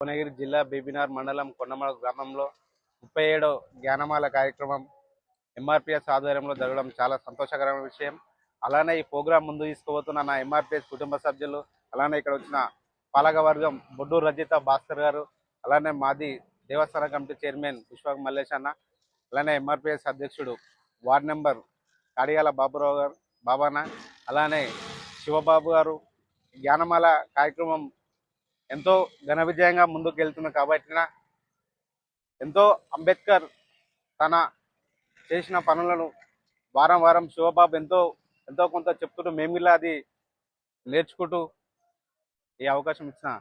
మల్కనగిరి జిల్లా బీబీనార్ మండలం కొండమల గ్రామంలో 37వ జ్ఞానమాల కార్యక్రమం ఎంఆర్పిఎస్ ఆధ్వర్యంలో జరగడం చాలా సంతోషకరమైన విషయం. అలానే ఈ ప్రోగ్రాం ముందు తీసుకుపోతున్న నా ఎంఆర్పిఎస్ కుటుంబ సభ్యులు, అలానే ఇక్కడ వచ్చిన పాలకవర్గం బొడ్డూరు రజిత భాస్కర్ గారు, అలానే మాది దేవస్థాన కమిటీ చైర్మన్ పుష్పక మల్లేష్ అన్న, అలానే ఎంఆర్పిఎస్ అధ్యక్షుడు వార్డ్ నెంబర్ కాడియాల బాబురావు గారు బాబాన, అలానే శివబాబు గారు. జ్ఞానమాల కార్యక్రమం ఎంతో ఘన విజయంగా ముందుకు వెళ్తుంది కాబట్టి ఎంతో అంబేద్కర్ తన చేసిన పనులను వారం వారం శివబాబు ఎంతో కొంత చెప్తుంటూ మేము ఇలా అది నేర్చుకుంటూ ఈ అవకాశం ఇచ్చిన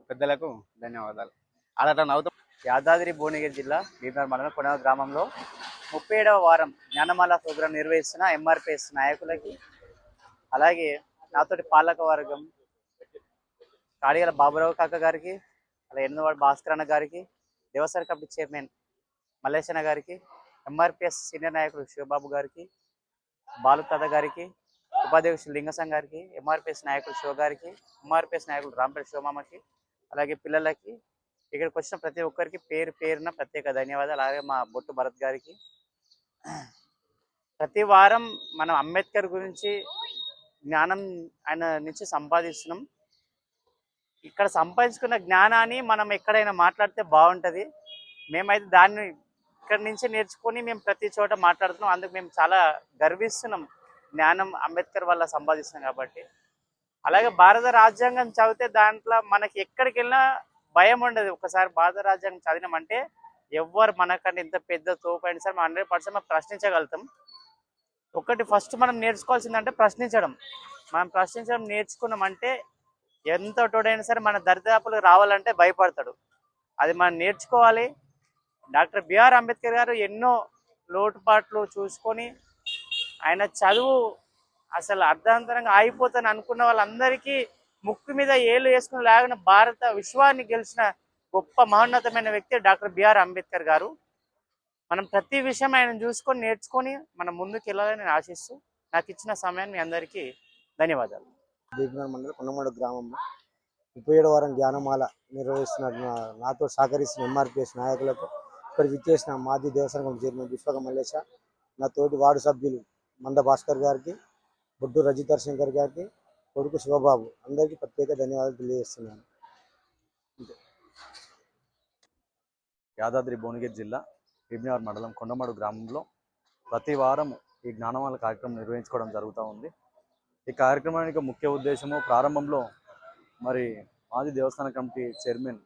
పెద్దలకు ధన్యవాదాలు. అలా నవ్వుతూ యాదాద్రి భువనగిరి జిల్లా భీమవరం మండలం కొండమల గ్రామంలో 37వ వారం జ్ఞానమాల ప్రోగ్రాం నిర్వహిస్తున్న ఎంఆర్పిఎస్ నాయకులకి, అలాగే నాతోటి పాలక వర్గం కాడిగల బాబురావు కాక గారికి, అలాగే 8వ వార్డు భాస్కర్ అన్న గారికి, దేవస్థాన కమిటీ చైర్మన్ మల్లేశన్న గారికి, ఎంఆర్పిఎస్ సీనియర్ నాయకుడు శివబాబు గారికి, బాలుతాత గారికి, ఉపాధ్యక్షుడు లింగసం గారికి, ఎంఆర్పిఎస్ నాయకుడు శివ గారికి, ఎంఆర్పిఎస్ నాయకుడు రాంపేట శివమామకి, అలాగే పిల్లలకి, ఇక్కడికి వచ్చిన ప్రతి ఒక్కరికి పేరు పేరున ప్రత్యేక ధన్యవాదాలు. అలాగే మా బొట్టు భరత్ గారికి. ప్రతి వారం మనం అంబేద్కర్ గురించి జ్ఞానం ఆయన నుంచి సంపాదిస్తున్నాం. ఇక్కడ సంపాదించుకున్న జ్ఞానాన్ని మనం ఎక్కడైనా మాట్లాడితే బాగుంటుంది. మేమైతే దాన్ని ఇక్కడి నుంచి నేర్చుకొని మేము ప్రతి చోట మాట్లాడుతున్నాం. అందుకు మేము చాలా గర్విస్తున్నాం, జ్ఞానం అంబేద్కర్ వల్ల సంపాదిస్తున్నాం కాబట్టి. అలాగే భారత రాజ్యాంగం చదివితే దాంట్లో మనకి ఎక్కడికి వెళ్ళినా భయం ఉండదు. ఒకసారి భారత రాజ్యాంగం చదివినామంటే ఎవరు మనకంటే ఎంత పెద్ద తోపైన సార్ 100% మనం ప్రశ్నించగలుగుతాం. ఒకటి ఫస్ట్ మనం నేర్చుకోవాల్సిందంటే ప్రశ్నించడం. మనం ప్రశ్నించడం నేర్చుకున్నామంటే ఎంత తోడైనా సరే మన దరిదాపులకు రావాలంటే భయపడతాడు. అది మనం నేర్చుకోవాలి. డాక్టర్ బిఆర్ అంబేద్కర్ గారు ఎన్నో లోటుపాట్లు చూసుకొని ఆయన చదువు అసలు అర్ధాంతరంగా ఆగిపోతాను అనుకున్న వాళ్ళందరికీ ముక్కు మీద ఏళ్ళు వేసుకుని లాగిన భారత విశ్వాన్ని గెలిచిన గొప్ప మహోన్నతమైన వ్యక్తి డాక్టర్ బిఆర్ అంబేద్కర్ గారు. మనం ప్రతి విషయం ఆయన చూసుకొని నేర్చుకొని మనం ముందుకు వెళ్ళాలని నేను ఆశిస్తూ నాకు ఇచ్చిన సమయాన్ని మీ అందరికీ ధన్యవాదాలు. బీబీనార్ మండలం కొండమల గ్రామంలో 37వ వారం జ్ఞానమాల నిర్వహిస్తున్న నాతో సహకరిస్తున్న ఎంఆర్పిఎస్ నాయకులకు, ఇక్కడ విచ్చేసిన మాజీ దేవస్థానం చైర్మన్ పుష్పక మల్లేశ, నా తోటి వార్డు సభ్యులు మంద భాస్కర్ గారికి, బొడ్డు రజిత శంకర్ గారికి, కొడుకు శివబాబు, అందరికీ ప్రత్యేక ధన్యవాదాలు తెలియజేస్తున్నాను. యాదాద్రి భువనగిరి జిల్లా బీబీనార్ మండలం కొండమడు గ్రామంలో ప్రతి వారం ఈ జ్ఞానమాల కార్యక్రమం నిర్వహించుకోవడం జరుగుతూ ఉంది. ఈ కార్యక్రమానికి ముఖ్య ఉద్దేశము, ప్రారంభంలో మరి మాజీ దేవస్థాన కమిటీ చైర్మన్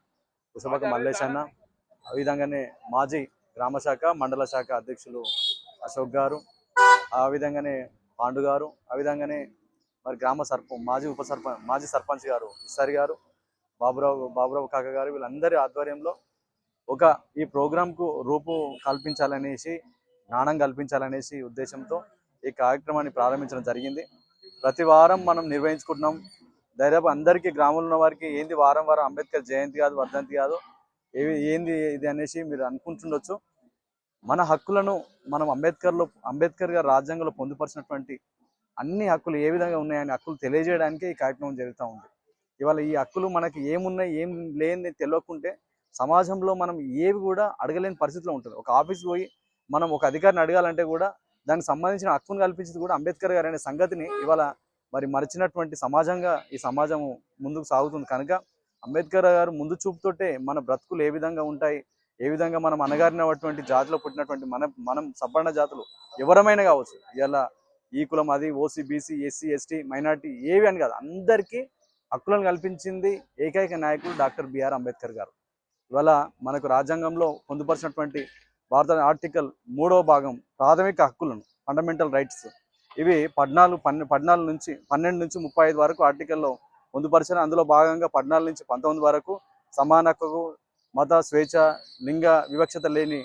పుష్పక మల్లేష్ అన్న, ఆ విధంగానే మాజీ గ్రామ శాఖ మండల శాఖ అధ్యక్షులు అశోక్ గారు, ఆ విధంగానే పాండు గారు, ఆ విధంగానే మరి గ్రామ మాజీ సర్పంచ్ గారు ఇస్సారి గారు, బాబురావు కాక గారు, వీళ్ళందరి ఆధ్వర్యంలో ఈ ప్రోగ్రాంకు రూపు కల్పించాలనేసి, జ్ఞానం కల్పించాలనేసి ఉద్దేశంతో ఈ కార్యక్రమాన్ని ప్రారంభించడం జరిగింది. ప్రతి వారం మనం నిర్వహించుకుంటున్నాం. దాదాపు అందరికీ గ్రామంలో ఉన్న వారికి ఏంది వారం వారం అంబేద్కర్ జయంతి కాదు, వర్ధంతి కాదు, ఏంది ఇది అనేసి మీరు అనుకుంటుండొచ్చు. మన హక్కులను మనం అంబేద్కర్ గారు రాజ్యాంగంలో పొందుపరిచినటువంటి అన్ని హక్కులు ఏ విధంగా ఉన్నాయని హక్కులు తెలియజేయడానికి ఈ కార్యక్రమం జరుగుతూ ఉంది. ఇవాళ ఈ హక్కులు మనకి ఏమున్నాయి ఏం లేని తెలియకుంటే సమాజంలో మనం ఏవి కూడా అడగలేని పరిస్థితిలో ఉంటుంది. ఒక ఆఫీస్కి పోయి మనం ఒక అధికారిని అడగాలంటే కూడా దానికి సంబంధించిన హక్కును కల్పించేది కూడా అంబేద్కర్ గారు అనే సంగతిని ఇవాళ మరి మరిచినటువంటి సమాజంగా ఈ సమాజం ముందుకు సాగుతుంది. కనుక అంబేద్కర్ గారు ముందు చూపుతోటే మన బ్రతుకులు ఏ విధంగా ఉంటాయి, ఏ విధంగా మనం అనగారినటువంటి జాతిలో పుట్టినటువంటి మనం సవర్ణ జాతులు ఎవరమైనా కావచ్చు, ఇలా ఈ కులం అది OC BC SC ST minority ఏవి అని కాదు, అందరికీ హక్కులను కల్పించింది ఏకైక నాయకుడు డాక్టర్ బిఆర్ అంబేద్కర్ గారు. ఇవాళ మనకు రాజ్యాంగంలో పొందుపరిచినటువంటి భారత ఆర్టికల్ 3వ భాగం ప్రాథమిక హక్కులను, ఫండమెంటల్ రైట్స్, ఇవి 12 నుంచి 35 వరకు ఆర్టికల్లో పొందుపరిచారు. అందులో భాగంగా 14 నుంచి 19 వరకు సమాన హక్కు, మత స్వేచ్ఛ, లింగ వివక్షత లేని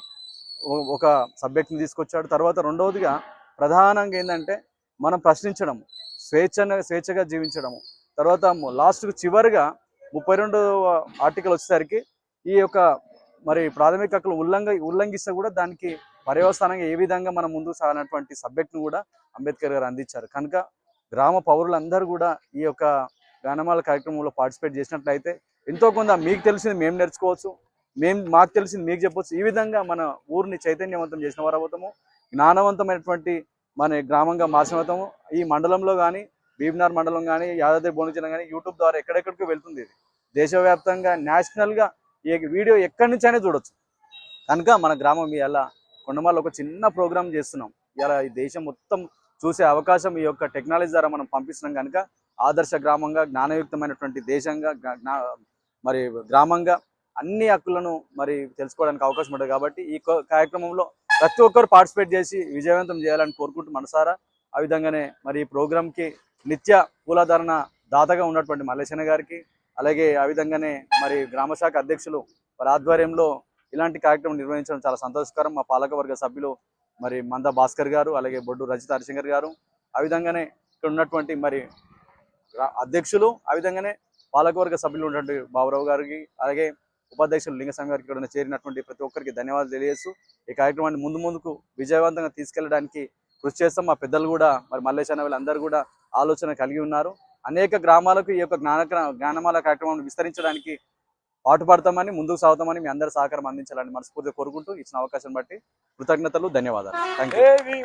ఒక సబ్జెక్ట్ని తీసుకొచ్చాడు. తర్వాత రెండవదిగా ప్రధానంగా ఏంటంటే మనం ప్రశ్నించడము, స్వేచ్ఛగా జీవించడము. తర్వాత లాస్ట్కు చివరిగా 32వ ఆర్టికల్ వచ్చేసరికి ఈ యొక్క మరి ప్రాథమిక హక్కులు ఉల్లంఘిస్తే కూడా దానికి పర్యవసానంగా ఏ విధంగా మనం ముందుకు సాగినటువంటి సబ్జెక్ట్ను కూడా అంబేద్కర్ గారు అందించారు. కనుక గ్రామ పౌరులందరూ కూడా ఈ యొక్క జ్ఞానమాల కార్యక్రమంలో పార్టిసిపేట్ చేసినట్లయితే ఎంతో కొంత మీకు తెలిసింది మేము నేర్చుకోవచ్చు, మాకు తెలిసింది మీకు చెప్పవచ్చు. ఈ విధంగా మన ఊరిని చైతన్యవంతం చేసిన వారు అవుతాము, జ్ఞానవంతమైనటువంటి మన గ్రామంగా మార్చిన అవుతాము. ఈ మండలంలో కానీ, భీమ్నార్ మండలం కానీ, యాదాద్రి భువనగిరి కానీ యూట్యూబ్ ద్వారా ఎక్కడెక్కడికి వెళ్తుంది. ఇది దేశవ్యాప్తంగా నేషనల్గా ఈ వీడియో ఎక్కడి నుంచి అయినా చూడొచ్చు. కనుక మన గ్రామం ఇలా కొండమాల ఒక చిన్న ప్రోగ్రామ్ చేస్తున్నాం. ఇలా ఈ దేశం మొత్తం చూసే అవకాశం ఈ యొక్క టెక్నాలజీ ద్వారా మనం పంపిస్తున్నాం. కనుక ఆదర్శ గ్రామంగా, జ్ఞానయుక్తమైనటువంటి దేశంగా, మరి గ్రామంగా అన్ని హక్కులను మరి తెలుసుకోవడానికి అవకాశం ఉంటుంది. కాబట్టి ఈ కార్యక్రమంలో ప్రతి ఒక్కరు పార్టిసిపేట్ చేసి విజయవంతం చేయాలని కోరుకుంటూ మనసారా. ఆ విధంగానే మరి ఈ ప్రోగ్రాంకి నిత్య పూలధారణ దాతగా ఉన్నటువంటి మల్లేశన్న గారికి, అలాగే ఆ విధంగానే మరి గ్రామశాఖ అధ్యక్షులు వారి ఆధ్వర్యంలో ఇలాంటి కార్యక్రమం నిర్వహించడం చాలా సంతోషకరం. మా పాలకవర్గ సభ్యులు మరి మంద భాస్కర్ గారు, అలాగే బొడ్డు రజిత హరిశంకర్ గారు, ఆ విధంగానే ఇక్కడ ఉన్నటువంటి మరి అధ్యక్షులు, ఆ విధంగానే పాలకవర్గ సభ్యులు ఉన్నటువంటి బాబురావు గారికి, అలాగే ఉపాధ్యక్షులు లింగస్వామి గారికి ఇక్కడ చేరినటువంటి ప్రతి ఒక్కరికి ధన్యవాదాలు తెలియజేస్తూ ఈ కార్యక్రమాన్ని ముందుకు విజయవంతంగా తీసుకెళ్లడానికి కృషి చేస్తాం. మా పెద్దలు కూడా మరి మల్లేశన్న వీళ్ళందరూ కూడా ఆలోచన కలిగి ఉన్నారు. అనేక గ్రామాలకు ఈ యొక్క జ్ఞానమాల కార్యక్రమాన్ని విస్తరించడానికి పాటుపడతామని, ముందుకు సాగుతామని మీ అందరి సహకారం అందించాలని మనస్ఫూర్తిగా కోరుకుంటూ ఇచ్చిన అవకాశం బట్టి కృతజ్ఞతలు, ధన్యవాదాలు. Thank you.